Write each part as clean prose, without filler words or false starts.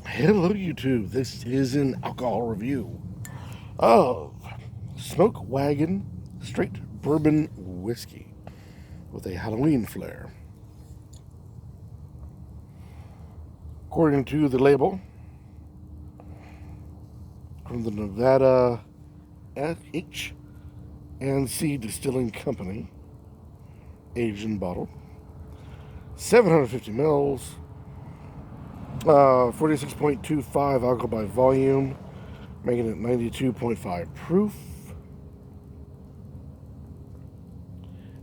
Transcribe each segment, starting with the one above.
Hello, YouTube. This is an alcohol review of Wagon Straight Bourbon Whiskey with a Halloween flair. According to the label, from the Nevada H and C Distilling Company, aged in bottle, 750 mils, 46.25 alcohol by volume, making it 92.5 proof.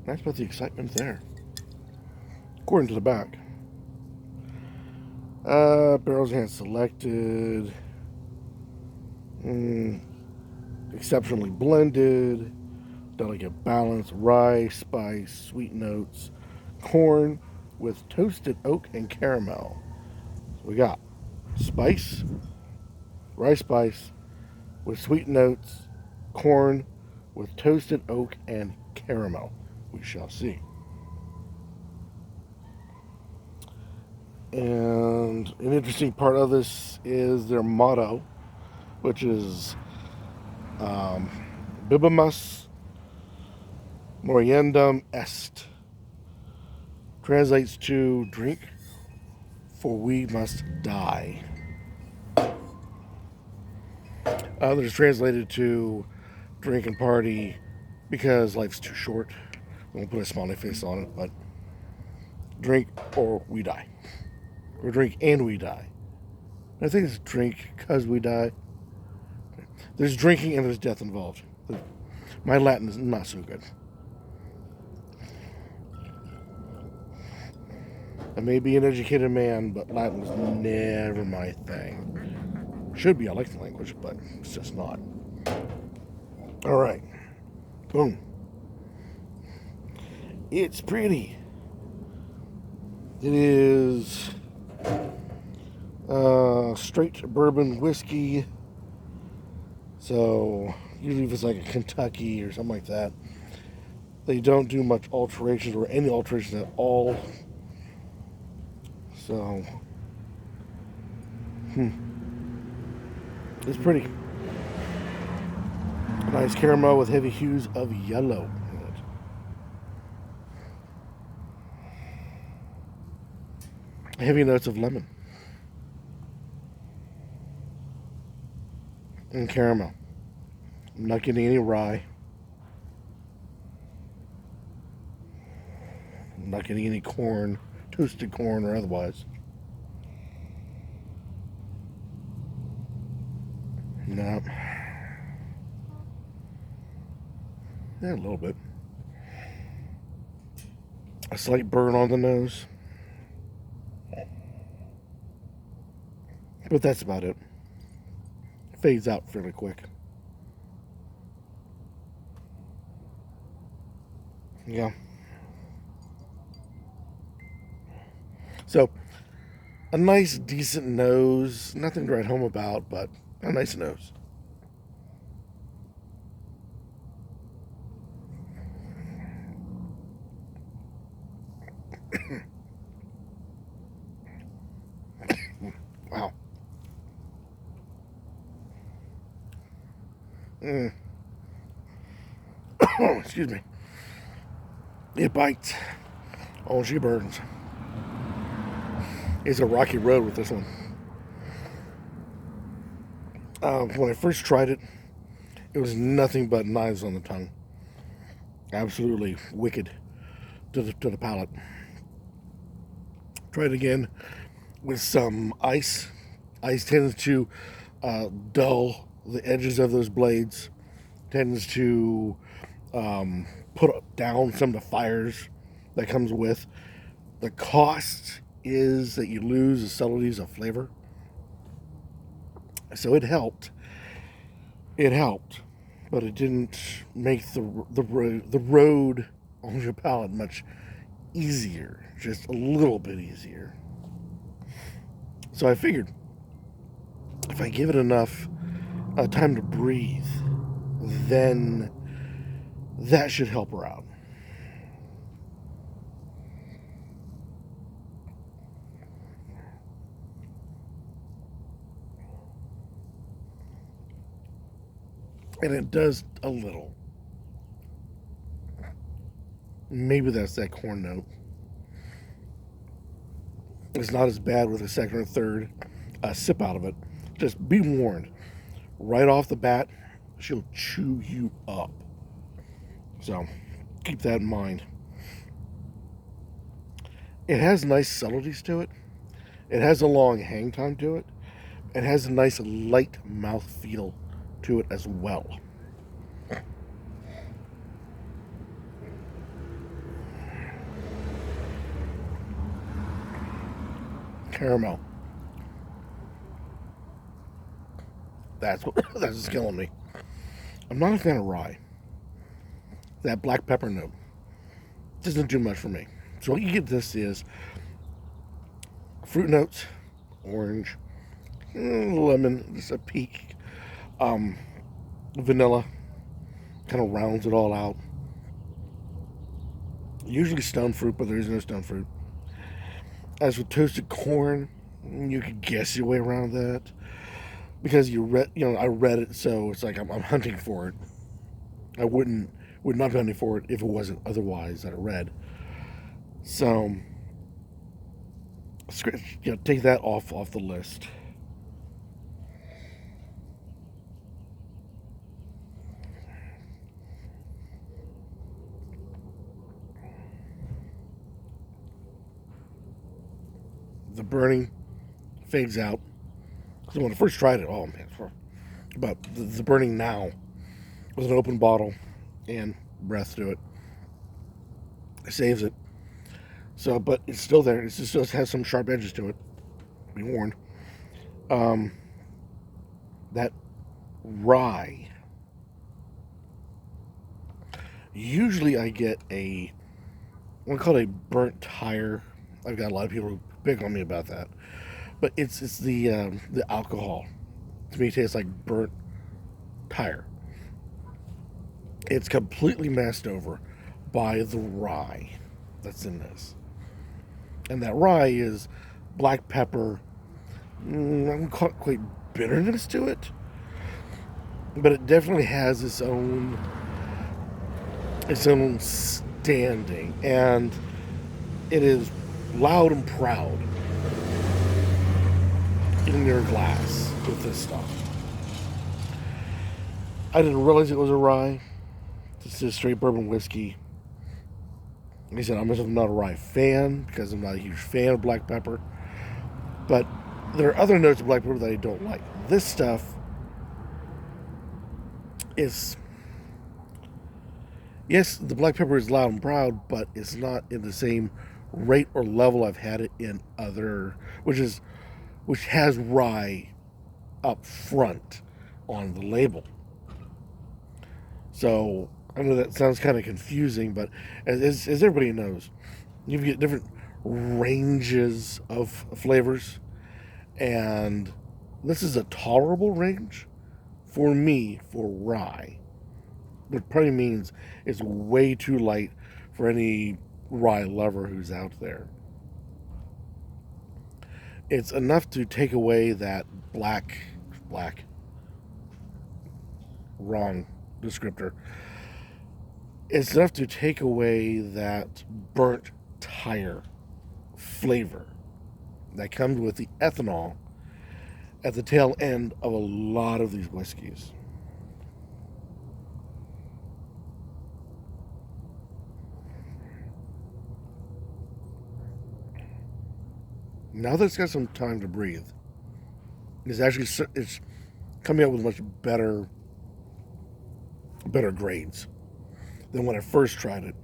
That's about the excitement there. According to the back, barrels hand selected, exceptionally blended, delicate balance, rye, spice, sweet notes, corn with toasted oak and caramel. So we got spice, rye spice with sweet notes, corn with toasted oak and caramel. We shall see. And an interesting part of this is their motto, which is Bibimus Moriendum Est. Translates to drink, for we must die. Others translated to drink and party because life's too short. We'll put a smiley face on it, but drink or we die. Or drink and we die. I think it's drink because we die. There's drinking and there's death involved. My Latin is not so good. I may be an educated man, but Latin was never my thing. Should be, I like the language, but it's just not. Alright. Boom. It's pretty. It is straight bourbon whiskey. So, usually if it's like a Kentucky or something like that, they don't do much alterations or any alterations at all. So, it's pretty. Nice caramel with heavy hues of yellow in it. Heavy notes of lemon. And caramel. I'm not getting any rye. I'm not getting any corn, toasted corn or otherwise. No. Yeah, a little bit. A slight burn on the nose. But that's about it. Fades out fairly quick. Yeah. So, a nice, decent nose. Nothing to write home about, but a nice nose. Wow. Excuse me. It bites. Oh, she burns. It's a rocky road with this one. When I first tried it, it was nothing but knives on the tongue. Absolutely wicked to the palate. Try it again with some ice. Ice tends to dull the edges of those blades. Tends to put down some of the fires that comes with. The cost is that you lose the subtleties of flavor. So it helped. It helped, but it didn't make the road on your palate much easier. Just a little bit easier. So I figured if I give it enough time to breathe, then that should help her out. And it does a little. Maybe that's that corn note. It's not as bad with a second or third sip out of it. Just be warned. Right off the bat, she'll chew you up. So keep that in mind. It has nice subtleties to it. It has a long hang time to it. It has a nice light mouth feel to it as well. Caramel. That's what's killing me. I'm not a fan of rye. That black pepper note doesn't do much for me. So what you get this is fruit notes, orange, lemon, just a peak, vanilla, kind of rounds it all out. Usually stone fruit, but there is no stone fruit. As with toasted corn, you could guess your way around that because I read it, so it's like I'm hunting for it. I would not be hunting for it if it wasn't otherwise that I read. So, take that off the list. The burning fades out. So when I first tried it, oh man, but the burning now with an open bottle and breath to it saves it. So, but it's still there. It still has some sharp edges to it. Be warned. That rye. Usually, I get one called a burnt tire. I've got a lot of people who pick on me about that, but it's the alcohol. To me, it tastes like burnt tire. It's completely masked over by the rye that's in this. And that rye is black pepper. I don't call it quite bitterness to it, but it definitely has its own standing, and it is loud and proud in your glass with this stuff. I didn't realize it was a rye. This is straight bourbon whiskey. Like I said, I'm not a rye fan because I'm not a huge fan of black pepper. But there are other notes of black pepper that I don't like. This stuff is... Yes, the black pepper is loud and proud, but it's not in the same rate or level I've had it in other... Which has rye up front on the label. So... I know that sounds kind of confusing, but as everybody knows, you get different ranges of flavors, and this is a tolerable range for me for rye. Which probably means it's way too light for any rye lover who's out there. It's enough to take away that black, wrong descriptor. It's enough to take away that burnt tire flavor that comes with the ethanol at the tail end of a lot of these whiskeys. Now that it's got some time to breathe, it's coming up with much better grades than when I first tried it.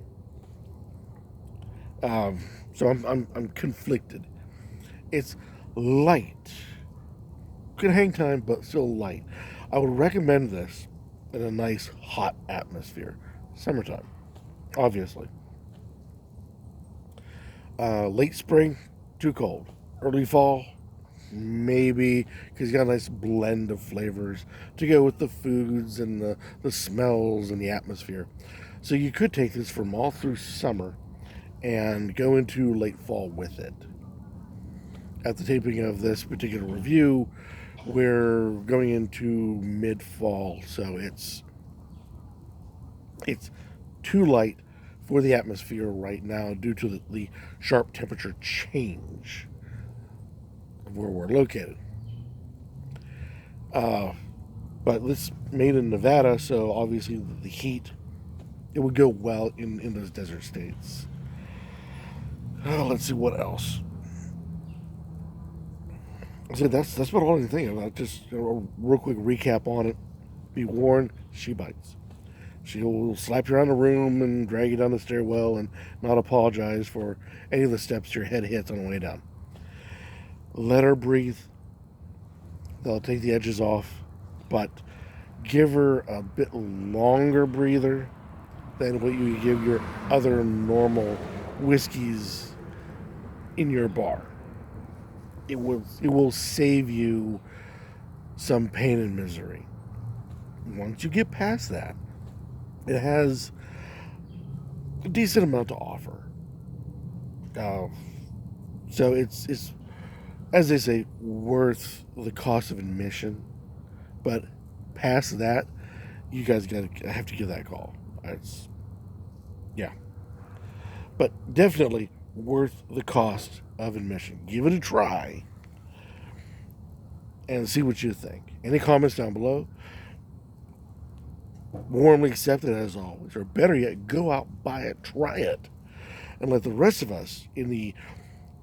So I'm conflicted. It's light, good hang time, but still light. I would recommend this in a nice hot atmosphere, summertime, obviously. Late spring, too cold. Early fall, maybe, because you got a nice blend of flavors to go with the foods and the smells and the atmosphere. So you could take this from all through summer and go into late fall with it. At the taping of this particular review, we're going into mid-fall, so it's It's too light for the atmosphere right now due to the sharp temperature change of where we're located. But it's made in Nevada, so obviously the heat, it would go well in those desert states. Let's see what else. I said that's about all I can think about. Just a real quick recap on it. Be warned, she bites. She'll slap you around the room and drag you down the stairwell and not apologize for any of the steps your head hits on the way down. Let her breathe. They'll take the edges off, but give her a bit longer breather than what you give your other normal whiskeys in your bar. It will save you some pain and misery. Once you get past that, it has a decent amount to offer. So it's as they say, worth the cost of admission. But past that, you guys have to give that call. Yeah, but definitely worth the cost of admission. Give it a try and see what you think. Any comments down below? Warmly accepted as always. Or better yet, go out, buy it, try it, and let the rest of us in the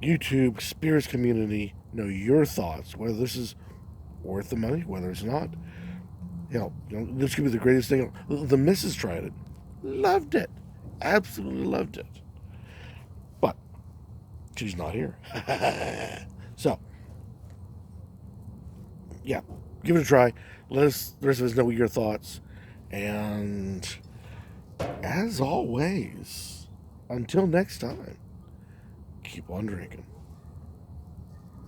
YouTube spirits community know your thoughts, whether this is worth the money, whether it's not. This could be the greatest thing. The missus tried it. Loved it. Absolutely loved it. But she's not here. So, yeah, give it a try. Let us, the rest of us, know your thoughts. And as always, until next time, keep on drinking.